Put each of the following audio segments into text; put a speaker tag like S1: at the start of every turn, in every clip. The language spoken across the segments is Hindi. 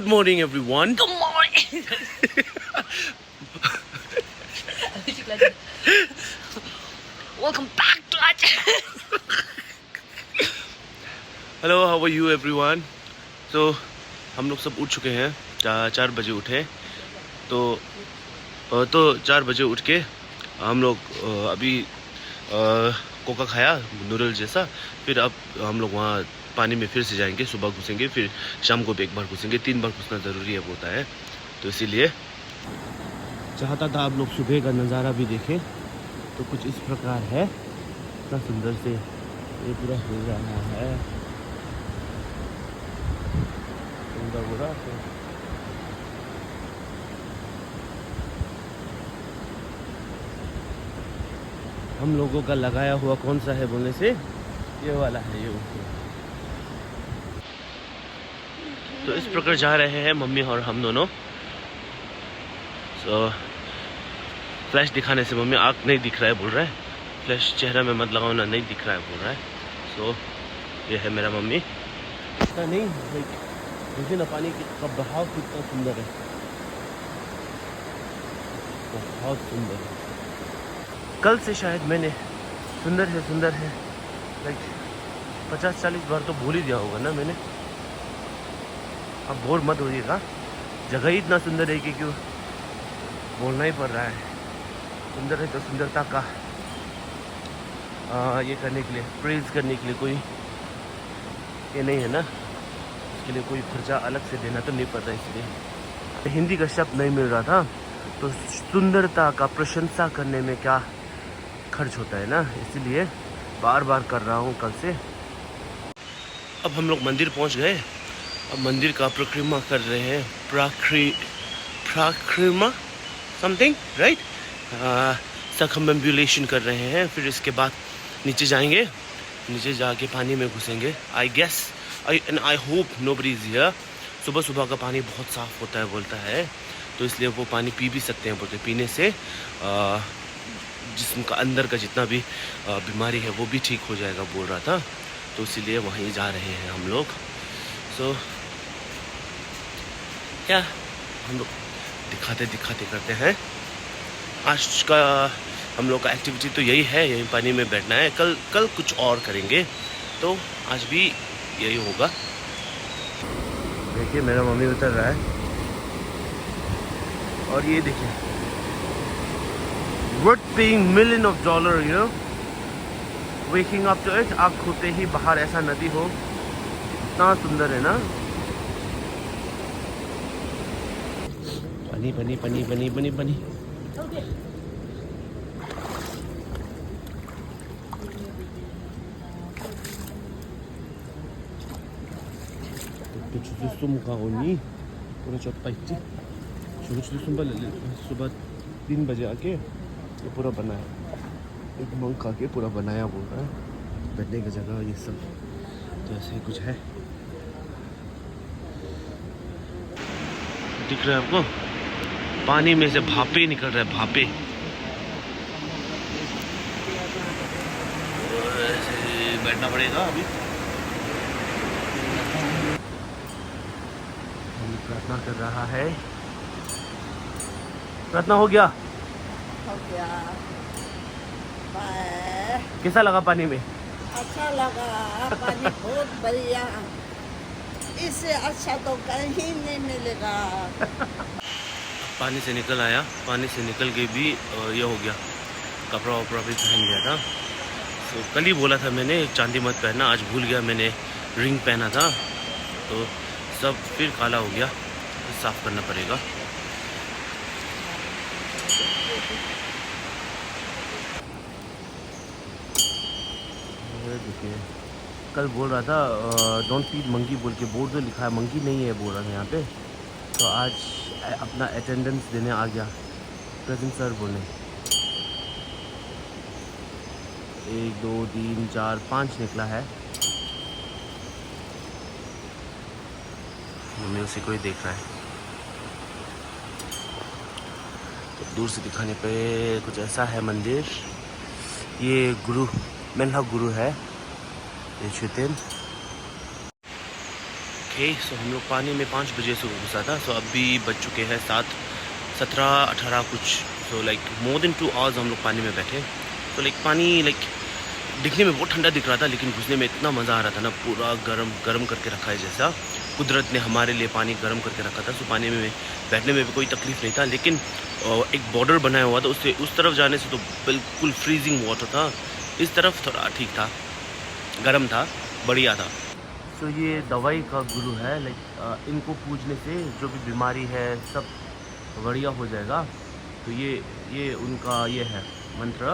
S1: morning, everyone.
S2: Good morning. Welcome back to our channel.
S1: Hello, how are you, everyone? So, हम लोग सब उठ चुके हैं। 4 बजे उठे तो 4 बजे उठ के हम लोग अभी कोका खाया नूडल जैसा। फिर अब हम लोग वहाँ पानी में फिर से जाएंगे, सुबह घुसेंगे, फिर शाम को भी एक बार घुसेंगे। 3 बार घुसना ज़रूरी है होता है, तो इसीलिए चाहता था आप लोग सुबह का नज़ारा भी देखें। तो कुछ इस प्रकार है, इतना सुंदर से ये पूरा हो रहा है। पूरा हम लोगों का लगाया हुआ कौन सा है बोलने से, ये वाला है ये ऊपर। तो इस प्रकार जा रहे हैं मम्मी और हम दोनों। फ्लैश दिखाने से मम्मी आँख नहीं दिख रहा है बोल रहा है, फ्लैश चेहरा में मत लगाओ ना, नहीं दिख रहा है बोल रहा है। ये है मेरा मम्मी। पता नहीं मुझे ना पानी का बहाव कितना सुंदर है, बहुत सुंदर है। कल से शायद मैंने सुंदर है लाइक 50-40 बार तो भूल ही दिया होगा ना मैंने। अब बोर मत होइएगा, जगह ही इतना सुंदर है कि क्यों बोलना ही पड़ रहा है। सुंदर है तो सुंदरता का ये करने के लिए, प्रेज करने के लिए कोई ये नहीं है ना, इसके लिए कोई खर्चा अलग से देना तो नहीं पड़ता। इसलिए हिंदी का शब्द नहीं मिल रहा था, तो सुंदरता का प्रशंसा करने में क्या खर्च होता है ना, इसीलिए बार बार कर रहा हूँ कल से। अब हम लोग मंदिर पहुँच गए। अब मंदिर का परिक्रमा कर रहे हैं, परिक्रमा समथिंग राइट, सर्कमएम्बुलेशन कर रहे हैं। फिर इसके बाद नीचे जाएंगे, नीचे जाके पानी में घुसेंगे। I guess I hope nobody is here. सुबह सुबह का पानी बहुत साफ़ होता है बोलता है, तो इसलिए वो पानी पी भी सकते हैं बोलते। पीने से जिस्म का अंदर का जितना भी बीमारी है वो भी ठीक हो जाएगा बोल रहा था, तो इसीलिए वहीं जा रहे हैं हम लोग। क्या हम लोग दिखाते करते हैं। आज का हम लोग का एक्टिविटी तो यही है, यही पानी में बैठना है। कल कुछ और करेंगे, तो आज भी यही होगा। देखिए मेरा मम्मी उतर रहा है, और ये देखिए worth paying $1 million, you know, waking up to it। आँख खुलते ही बाहर ऐसा नदी हो, इतना सुंदर है ना। पानी। पूरा चौथा सुबह 3 बजे आके ये पूरा बनाया, एक मंग खा के पूरा बनाया बोल रहा है, बैठने की जगह ये सब। तो ऐसे ही कुछ है, दिख रहा है आपको? पानी में से भापे निकल रहा है, भापे। ऐसे बैठना पड़ेगा अभी। प्रार्थना कर रहा है। प्रार्थना हो गया।
S3: बाय।
S1: कैसा लगा पानी में?
S3: अच्छा लगा, पानी बहुत बढ़िया, इससे अच्छा तो कहीं नहीं मिलेगा।
S1: पानी से निकल आया, पानी से निकल के भी ये हो गया, कपड़ा वपड़ा भी पहन गया था। तो कल ही बोला था मैंने चांदी मत पहनना, आज भूल गया, मैंने रिंग पहना था, तो सब फिर काला हो गया, तो साफ करना पड़ेगा। देखिए कल बोल रहा था डोंट फीड मंकी बोल के, बोर्ड जो लिखा है मंकी नहीं है बोल रहा था यहाँ पे। तो आज अपना अटेंडेंस देने आ गया प्रेजेंट सर बोलने। 1 2 3 4 5 निकला है। मम्मी उसी को ही देख रहा है, तो दूर से दिखाने पे कुछ ऐसा है मंदिर। ये गुरु मेनहा गुरु है, ये ओके, सो हम लोग पानी में 5 बजे से घुसा था। सो अभी बज चुके हैं 7:17-18 कुछ। So like more than 2 hours हम लोग पानी में बैठे। तो लाइक पानी लाइक दिखने में बहुत ठंडा दिख रहा था, लेकिन घुसने में इतना मज़ा आ रहा था ना, पूरा गर्म करके रखा है जैसा कुदरत ने हमारे लिए पानी गर्म करके रखा था। सो पानी में बैठने में भी कोई तकलीफ़ नहीं था, लेकिन एक बॉर्डर बनाया हुआ था, उससे उस तरफ जाने से तो बिल्कुल फ्रीजिंग वाटर था। इस तरफ थोड़ा ठीक था, गर्म था, बढ़िया था। सो ये दवाई का गुरु है, लाइक इनको पूजने से जो भी बीमारी है सब बढ़िया हो जाएगा। तो ये उनका ये है मंत्र,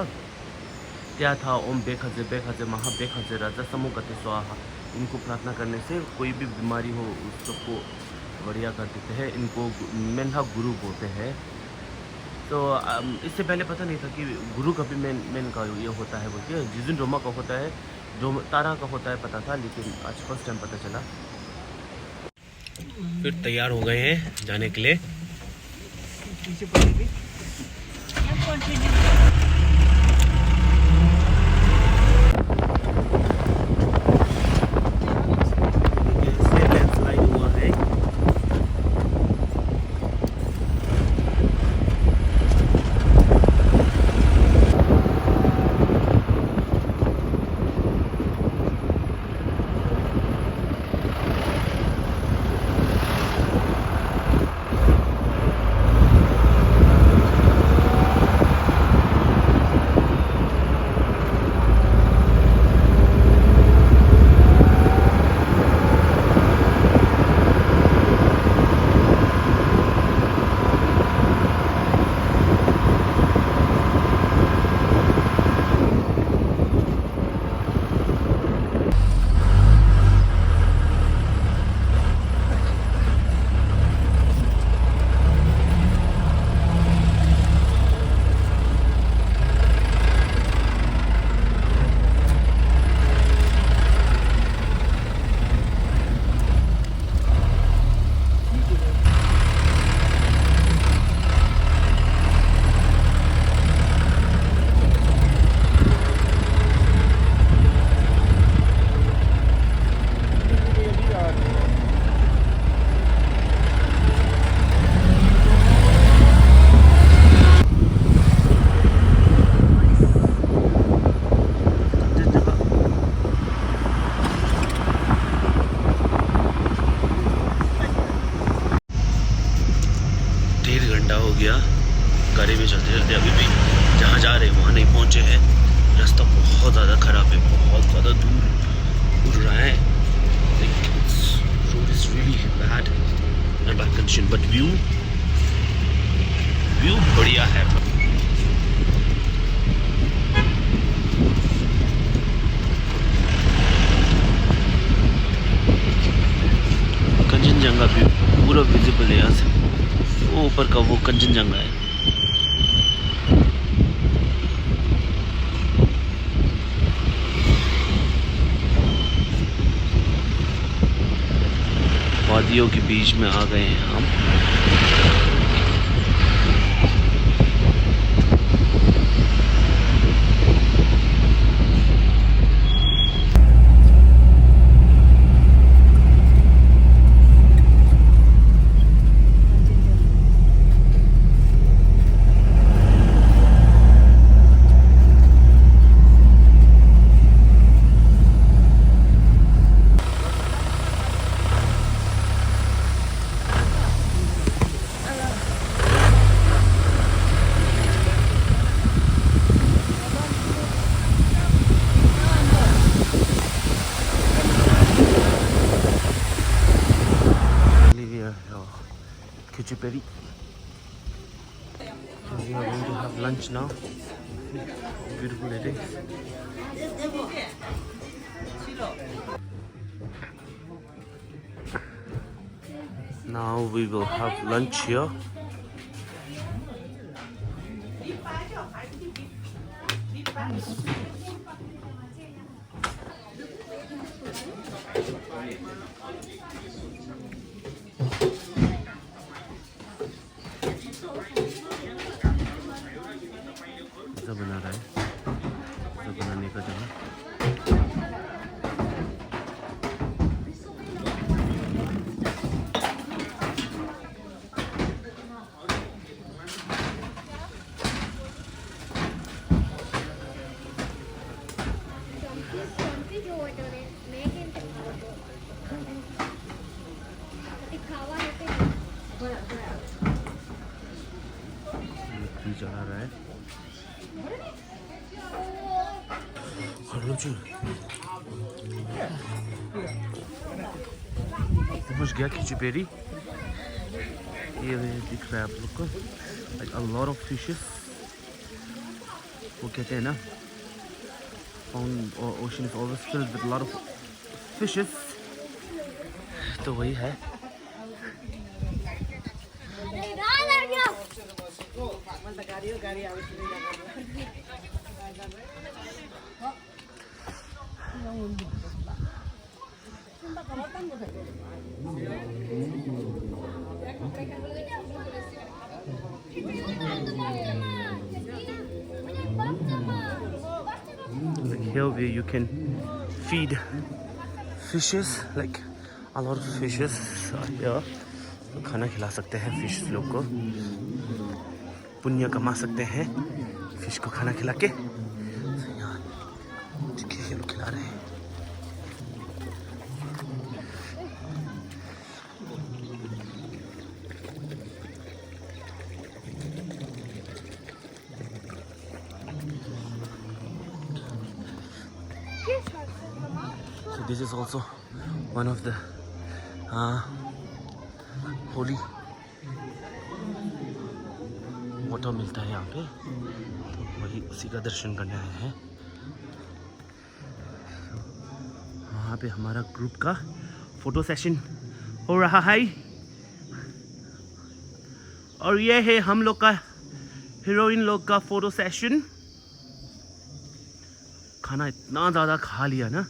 S1: क्या था, ओम बेखजे बेखजे महा बेखजे राजा समूहते स्वाहा। इनको प्रार्थना करने से कोई भी बीमारी हो उस सबको बढ़िया कर देते हैं। इनको मेन्हा गुरु बोलते हैं। तो इससे पहले पता नहीं था कि गुरु का भी मेन का ये होता है बोल के। जिस दिन रोमा का होता है, जो तारा का होता है पता था, लेकिन आज फर्स्ट टाइम पता चला। फिर तैयार हो गए हैं जाने के लिए। गाड़ी में चलते चलते अभी भी जहाँ जा रहे हैं वहाँ नहीं पहुँचे हैं। रास्ता बहुत ज़्यादा ख़राब है, बहुत ज़्यादा दूर उड़ रहा है। Road is really bad and bad condition, but view बढ़िया है। कंचनजंगा व्यू पूरा विजिबल है यहाँ से। वो ऊपर का वो कंचनजंगा है। वादियों के बीच में आ गए हैं हम। Kuchiperi. So we are going to have lunch now. How beautiful it is. Now we will have lunch here. बना रहा है, तो बनाने का जगह। गोली चला रहा है। पहुंच गया खिचुपेरी। ये दिख रहा है आप लोग को, like a lot of fishes। वो कहते हैं ना, ocean is always filled with a lot of fishes। तो वही है। Like here where you can feed fishes, like a lot of fishes are here। तो खाना खिला सकते हैं फिश लोग को, पुण्य कमा सकते हैं फिश को खाना खिला के। यहाँ देखिए ये लोग खिला रहे हैं। So this is also one of the holy water मिलता है यहाँ पे, तो वही उसी का दर्शन करने आए हैं। वहाँ पे हमारा ग्रुप का फोटो सेशन हो रहा है, और ये है हम लोग का हीरोइन लोग का फोटो सेशन। खाना इतना ज़्यादा खा लिया ना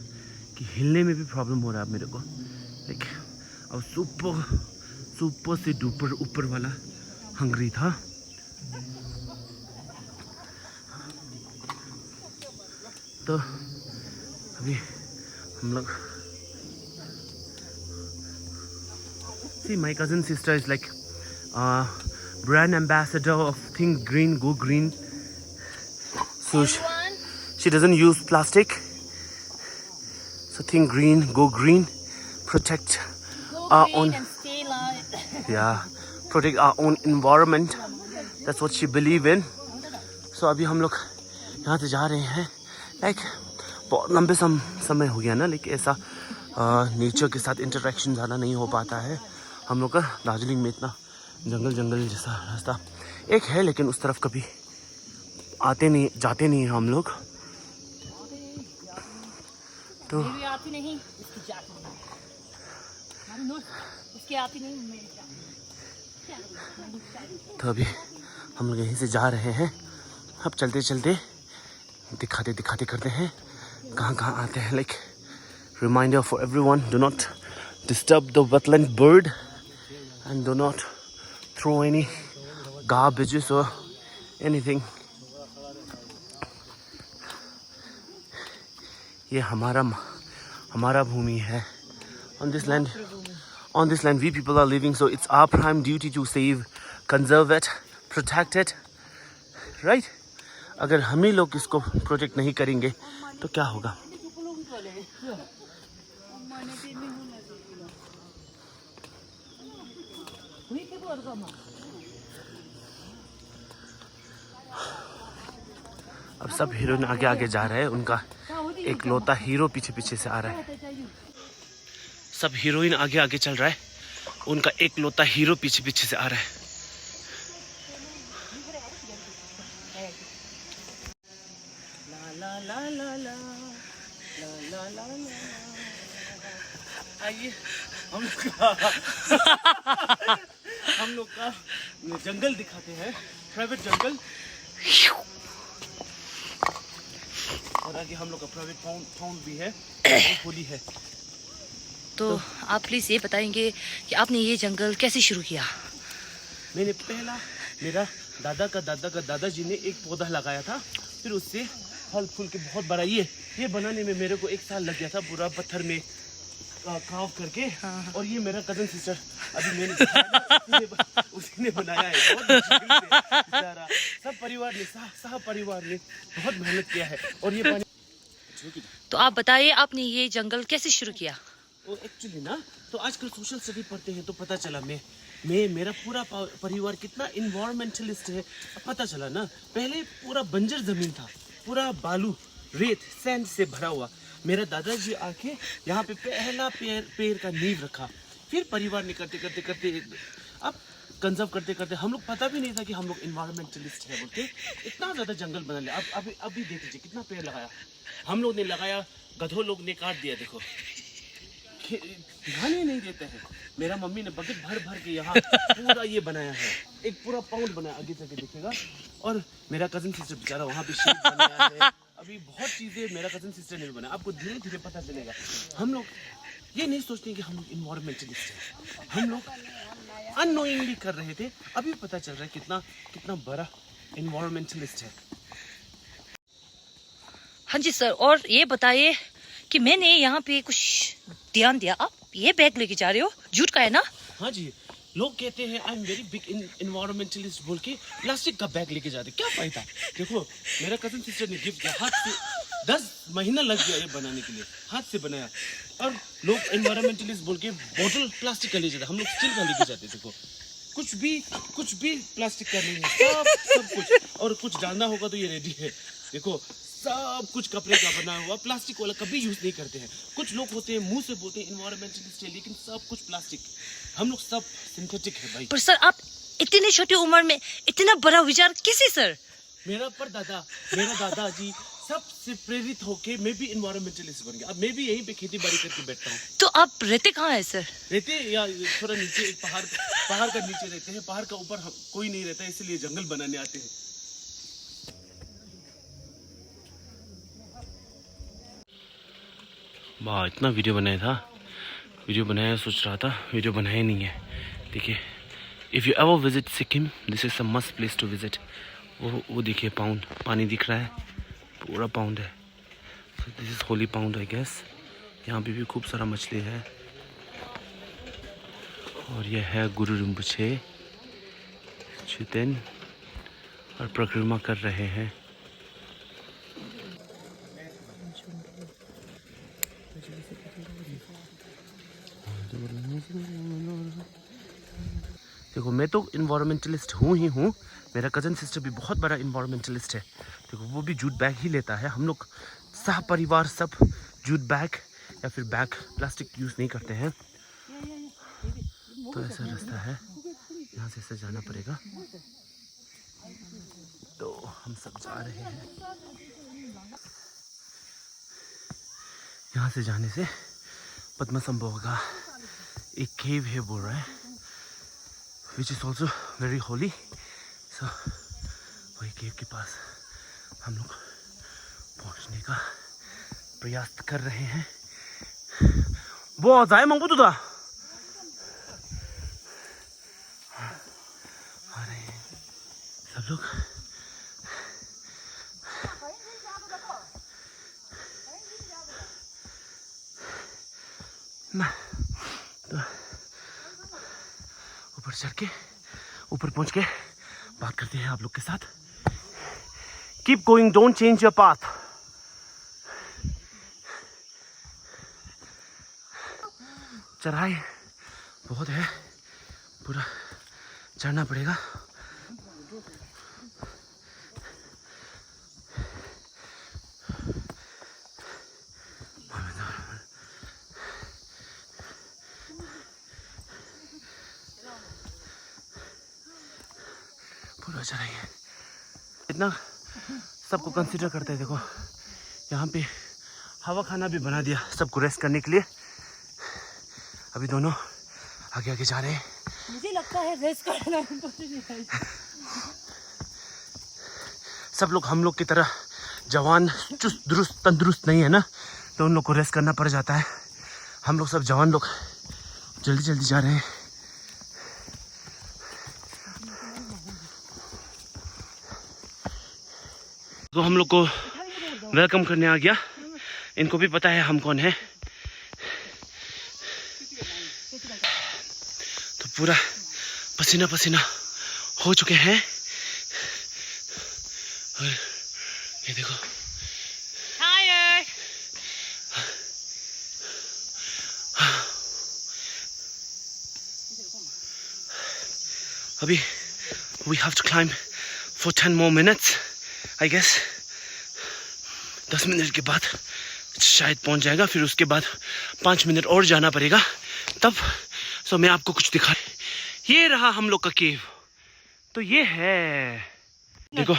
S1: कि हिलने में भी प्रॉब्लम हो रहा है मेरे को। लाइक अब सुपर से डुपर ऊपर वाला हंगरी था। तो अभी हम लोग, see my cousin sister is like brand ambassador of Think Green Go Green, so she doesn't use plastic, so Think Green Go Green, protect our own
S2: and stay alive.
S1: yeah, protect our own environment, that's what she believe in। so अभी हम लोग यहाँ से जा रहे हैं। लाइक बहुत लंबे समय हो गया ना, लेकिन ऐसा नेचर के साथ इंटरेक्शन ज़्यादा नहीं हो पाता है हम लोग का। दार्जिलिंग में इतना जंगल जैसा रास्ता एक है, लेकिन उस तरफ कभी जाते नहीं हैं हम लोग। तो
S2: मेरी आती नहीं, इसकी जाती नहीं, इसकी आती नहीं, मेरी जाती।
S1: तो अभी हम लोग यहीं से जा रहे हैं। अब चलते चलते दिखाते करते हैं कहाँ आते हैं। Like reminder for everyone, do not disturb the wetland bird and do not throw any garbages और एनीथिंग। ये हमारा भूमि है। on this land we people are living, so it's our prime duty to save, conserve it, protect it, right? अगर हम ही लोग इसको प्रोटेक्ट नहीं करेंगे तो क्या होगा? अब सब हीरोइन आगे जा रहे हैं, उनका एक लौता हीरो पीछे से आ रहा है। सब हीरोइन आगे चल रहा है, उनका एक लौता हीरो पीछे से आ रहा है। आइए हम लोग का जंगल दिखाते हैं, प्राइवेट जंगल। और आगे हम लोग का प्राइवेट फाउंड भी है, खुली है।
S2: तो आप प्लीज़ ये बताएंगे कि आपने ये जंगल कैसे शुरू किया?
S1: मैंने पहला, मेरा दादाजी ने एक पौधा लगाया था, फिर उससे फल फूल के बहुत बड़ा ये बनाने में मेरे को 1 साल लग गया था, पूरा पत्थर में कार्व करके।
S2: हाँ।
S1: और ये मेरा कजन सिस्टर अभी मैंने उसी ने बनाया है, बहुत मुश्किल से बेचारा। सब परिवार ने बहुत मेहनत किया है। और ये पानी,
S2: तो आप बताइए आपने ये जंगल कैसे शुरू किया?
S1: एक्चुअली ना, तो आजकल सोशल स्टडी पढ़ते हैं तो पता चला मैं मेरा पूरा परिवार कितना इन्वायरमेंटलिस्ट है पता चला ना। पहले पूरा बंजर जमीन था, पूरा बालू रेत सैंड से भरा हुआ। मेरा दादाजी आके यहाँ पे पहला पेड़ का नींव रखा। फिर परिवार ने करते करते करते अब कंजर्व करते करते हम लोग पता भी नहीं था कि हम लोग इन्वायरमेंटलिस्ट है बोल के इतना ज़्यादा जंगल बना लिया। अब अभी देख लीजिए कितना पेड़ लगाया हम लोग ने लगाया, गधों लोग ने काट दिया। देखो ध्यान ही नहीं देते हैं। मेरा मम्मी ने बकेट भर भर के यहाँ पूरा ये बनाया है, एक पूरा पाउंड बनाया, आगे जाके देखिएगा। और मेरा कजन सिस्टर बेचारा वहाँ पे शेड बनाया है। अभी बहुत चीज़ें मेरा कजन सिस्टर ने भी बनाया, आपको धीरे धीरे पता चलेगा। हम लोग ये नहीं सोचते कि हम लोग इन्वायरमेंटलिस्ट हैं, हम लोग अननोइंगली कर रहे थे। अभी पता चल रहा है कितना बड़ा इन्वायरमेंटलिस्ट है।
S2: हाँ जी सर, और ये बताइए कि मैंने यहाँ पे कुछ ध्यान दिया, आप ये बैग लेके जा रहे हो, जूट का है ना?
S1: हाँ जी, लोग कहते हैं I am very big environmentalist बोल के प्लास्टिक का बैग लेके जाते, क्या फायदा। देखो मेरा कजन सिस्टर ने गिफ्ट किया, हाथ से 10 महीना लग गया ये बनाने के लिए, हाथ से बनाया। और लोग इन्वायरमेंटलिस्ट बोल के बोतल प्लास्टिक का ले जाते, हम लोग स्टील का लेके जाते। देखो कुछ भी प्लास्टिक का नहीं है, सब कुछ। और कुछ डालना होगा तो ये रेडी है। देखो सब कुछ कपड़े का बना हुआ, प्लास्टिक वाला कभी यूज नहीं करते हैं। कुछ लोग होते हैं मुंह से बोलते हैं इन्वायरमेंटलिस्ट है, लेकिन सब कुछ प्लास्टिक। हम लोग सब सिंथेटिक है भाई।
S2: पर सर आप इतनी छोटी उम्र में इतना बड़ा विचार किसी सर?
S1: मेरा दादाजी सबसे प्रेरित होके मैं भी इन्वायरमेंटलिस्ट बन गया। अब मैं भी यहीं पे खेती बाड़ी करके बैठता हूँ।
S2: तो आप रहते कहाँ है सर?
S1: रहते या थोड़ा नीचे, एक पहाड़ का नीचे रहते हैं। पहाड़ का ऊपर कोई नहीं रहता, इसलिए जंगल बनाने आते हैं। वाह, इतना वीडियो बनाया सोच रहा था, वीडियो बनाया नहीं है। देखिए, if you ever visit Sikkim, this is a must place to visit. वो देखिए पाउंड, पानी दिख रहा है, पूरा पाउंड है। This is holy pond I guess. यहाँ पे भी खूब सारा मछली है। और यह है गुरु रिम्पोछे चितन और परिक्रमा कर रहे हैं। देखो मैं तो इन्वायरमेंटलिस्ट हूँ ही हूँ, मेरा कज़न सिस्टर भी बहुत बड़ा इन्वायरमेंटलिस्ट है। देखो वो भी जूट बैग ही लेता है। हम लोग सह परिवार सब जूट बैग या फिर बैग प्लास्टिक यूज़ नहीं करते हैं। तो ऐसा रास्ता है, यहाँ से ऐसे जाना पड़ेगा। तो हम सब जा रहे हैं। यहाँ से जाने से पद्मसंभव का एक केव है बोल रहा है, which is also very holy. So वही केव के पास हम लोग पहुंचने का प्रयास कर रहे हैं। वो जाए मंगू तुदा आ रहे हैं सब लोग। तो ऊपर चढ़ के ऊपर पहुंच के बात करते हैं आप लोग के साथ। Keep going, don't change your path. चढ़ाई बहुत है, पूरा चढ़ना पड़ेगा। पूरा चढ़ाई है, इतना सबको कंसीडर करते हैं। देखो यहाँ पे हवा खाना भी बना दिया सबको रेस्ट करने के लिए। अभी दोनों आगे आगे जा रहे हैं।
S2: मुझे लगता है रेस्ट करना इम्पोर्टेंट है।
S1: सब लोग हम लोग की तरह जवान चुस्त दुरुस्त तंदुरुस्त नहीं है ना, तो उन लोग को रेस्ट करना पड़ जाता है। हम लोग सब जवान लोग जल्दी जल्दी जा रहे हैं। तो हम लोग को वेलकम करने आ गया। इनको भी पता है हम कौन है। तो पूरा पसीना पसीना हो चुके हैं। और ये देखो अभी we have to climb for 10 more minutes I guess. 10 minute के बाद शायद पहुंच जाएगा, फिर उसके बाद 5 मिनट और जाना पड़ेगा तब। सो मैं आपको कुछ दिखा, ये रहा हम लोग का केव। तो ये है, देखो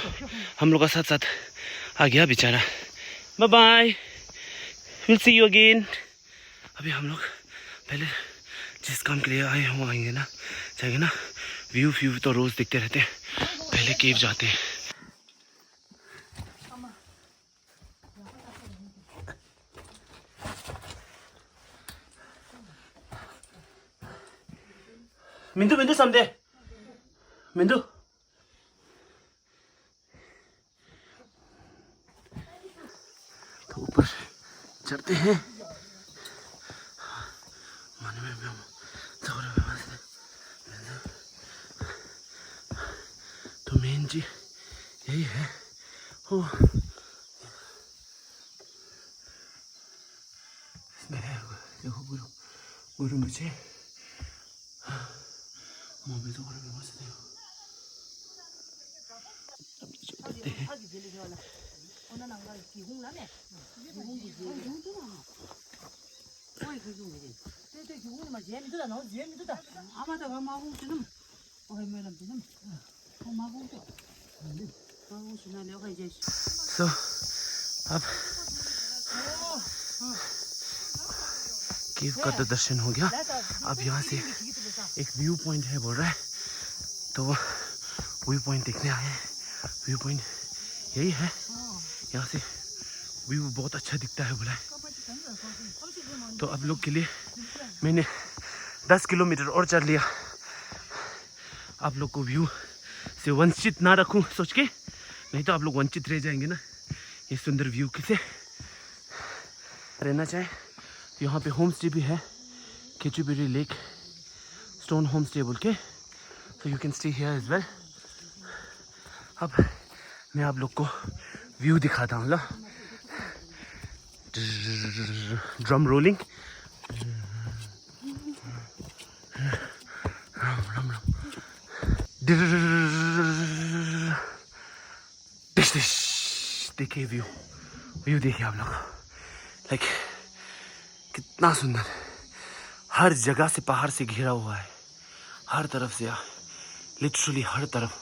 S1: हम लोग का साथ साथ आ गया बेचारा। Bye bye, will see you again. अभी हम लोग पहले जिस काम के लिए आए हम आएंगे ना, जाएंगे ना, व्यू तो रोज देखते रहते हैं, पहले केव जाते हैं। मिंदू समझे, मिंदू तो ऊपर चढ़ते हैं। माने में तो मेन जी यही है। ओ इसमें है, देखो गुरु मुझे मोबाइल तो गुरु में मस्त है। अब नीचे उतरते हैं। So, अब केव का तो दर्शन हो गया। अब यहाँ से एक व्यू पॉइंट है बोल रहा है, तो वो व्यू पॉइंट देखने आए हैं। व्यू पॉइंट यही है, यहाँ से व्यू बहुत अच्छा दिखता है बोला है। तो अब लोग के लिए मैंने 10 किलोमीटर और चल लिया। आप लोग को व्यू से वंचित ना रखूं सोच के, नहीं तो आप लोग वंचित रह जाएंगे ना ये सुंदर व्यू से। रहना चाहे तो यहाँ पे होम स्टे भी है, केचुबेरी लेक स्टोन होम स्टे बोल के, so you can stay here as well. अब मैं आप लोग को व्यू दिखाता हूँ। लो ड्रम रोलिंग, देखिए व्यू देखिए आप लोग, लाइक कितना सुंदर। हर जगह से पहाड़ से घिरा हुआ है, हर तरफ से, लिटरली हर तरफ,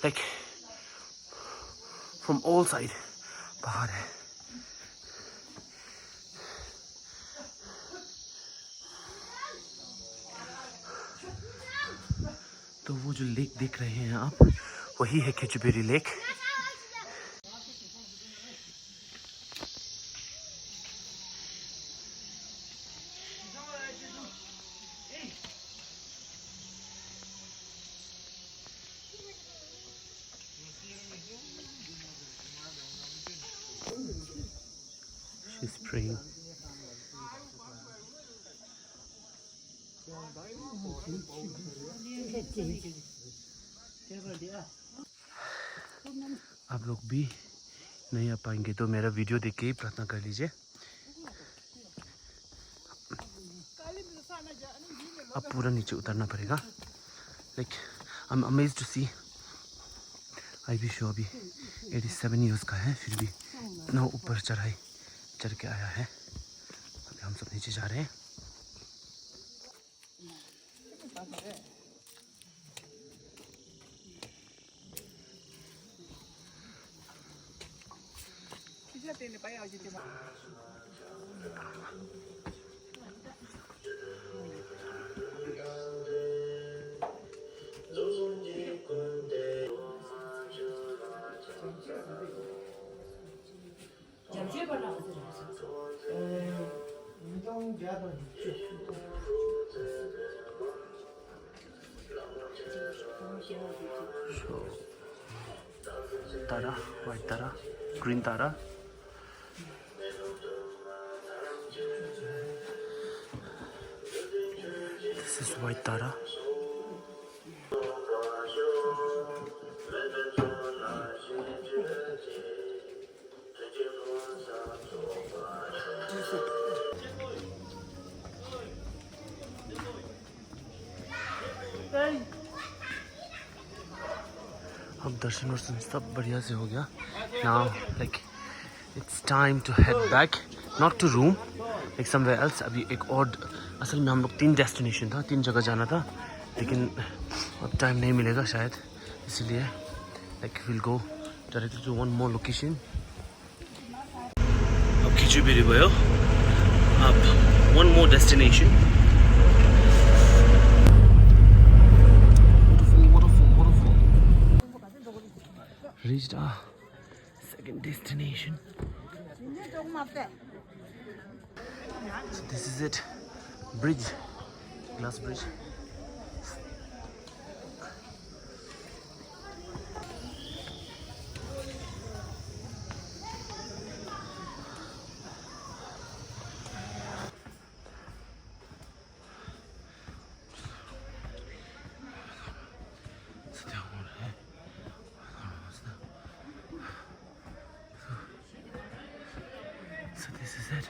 S1: लाइक फ्रॉम ऑल साइड पहाड़ है। तो वो जो लेक देख रहे हैं आप, वही है केचुबेरी लेक। She's praying. आप लोग भी नहीं आ पाएंगे तो मेरा वीडियो देख के ही प्रार्थना कर लीजिए। अब पूरा नीचे उतरना पड़ेगा। Like I am amazed to see, आई भी शो अभी 87 ईयर्स का है, फिर भी इतना ऊपर चढ़ के आया है। अभी हम सब नीचे जा रहे हैं। Tara, white Tara, green Tara, this is white Tara. दर्शन वर्शन सब बढ़िया से हो गया. Now like it's time to head back, not to room, like somewhere else. अभी एक और, असल में हम लोग 3 डेस्टिनेशन था, 3 जगह जाना था, लेकिन अब टाइम नहीं मिलेगा शायद, इसीलिए like we'll go directly to one more location. अब खिचुबेरी भयो, अब one more destination. Reached our second destination. So this is it, bridge, glass bridge. So this is it.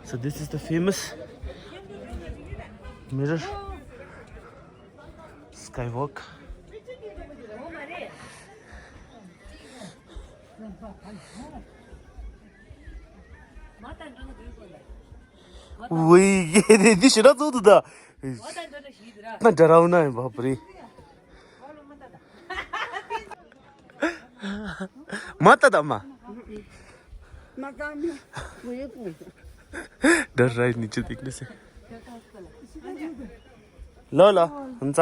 S1: So this is the famous mirror skywalk. वही ये दिशा तो था इतना डरावना है बाप रे माता दामा डर रहा है नीचे देखने से लो लो हुन्छ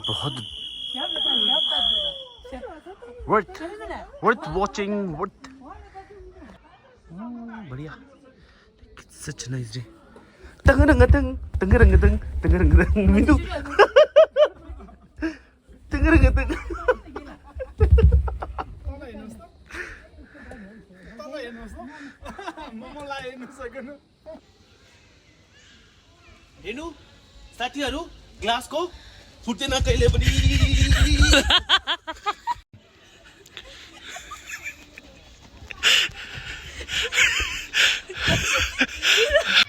S1: बहुत worth watching, worth बढ़िया such a nice day तंगरंगतंग तंगरंगतंग तंगरंगतंग मिंदु तंगरंगतंग हेर्नु साथीहरु ग्लासको फुट्दैन कहिले पनि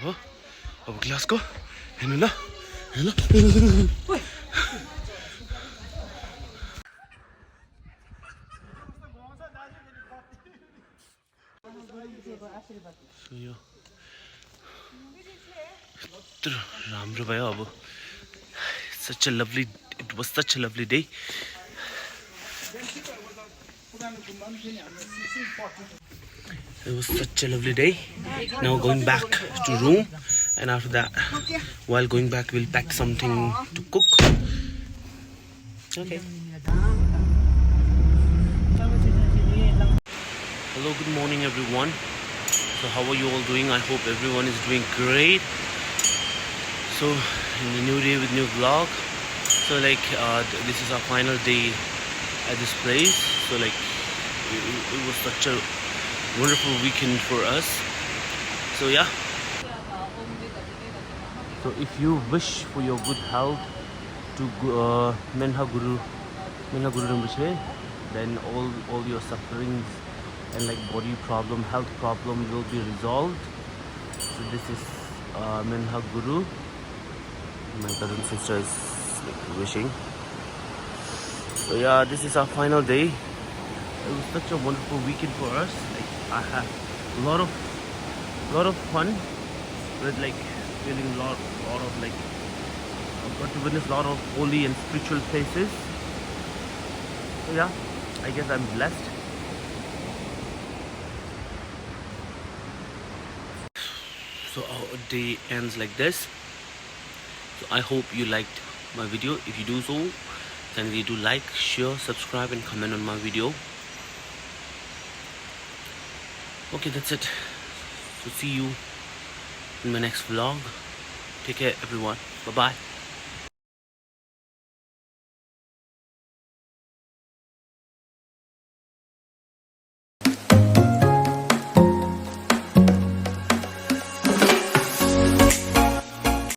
S1: हो अब ग्लासको हेर्नु ल हेर्नु यो यत्रो राम्रो भयो अब such a lovely, it was such a lovely day. It was such a lovely day. Now going back to room, and after that, while going back, we'll pack something to cook. Okay. Hello, good morning everyone. So how are you all doing? I hope everyone is doing great. So in the new day with new vlog. So like this is our final day at this place. So like it was such a wonderful weekend for us. So yeah. So if you wish for your good health to Menha Guru Rinpoche, then all your sufferings and like body problem, health problem will be resolved. So this is Menha Guru. My cousin sister is like wishing. So yeah, this is our final day. It was such a wonderful weekend for us. Like I had a lot of fun with like feeling a lot of like I got to witness a lot of holy and spiritual places. So yeah, I guess I'm blessed. So our day ends like this. So I hope you liked my video. If you do so, kindly do like, share, subscribe and comment on my video. Okay, that's it. So see you in my next vlog. Take care everyone. Bye bye.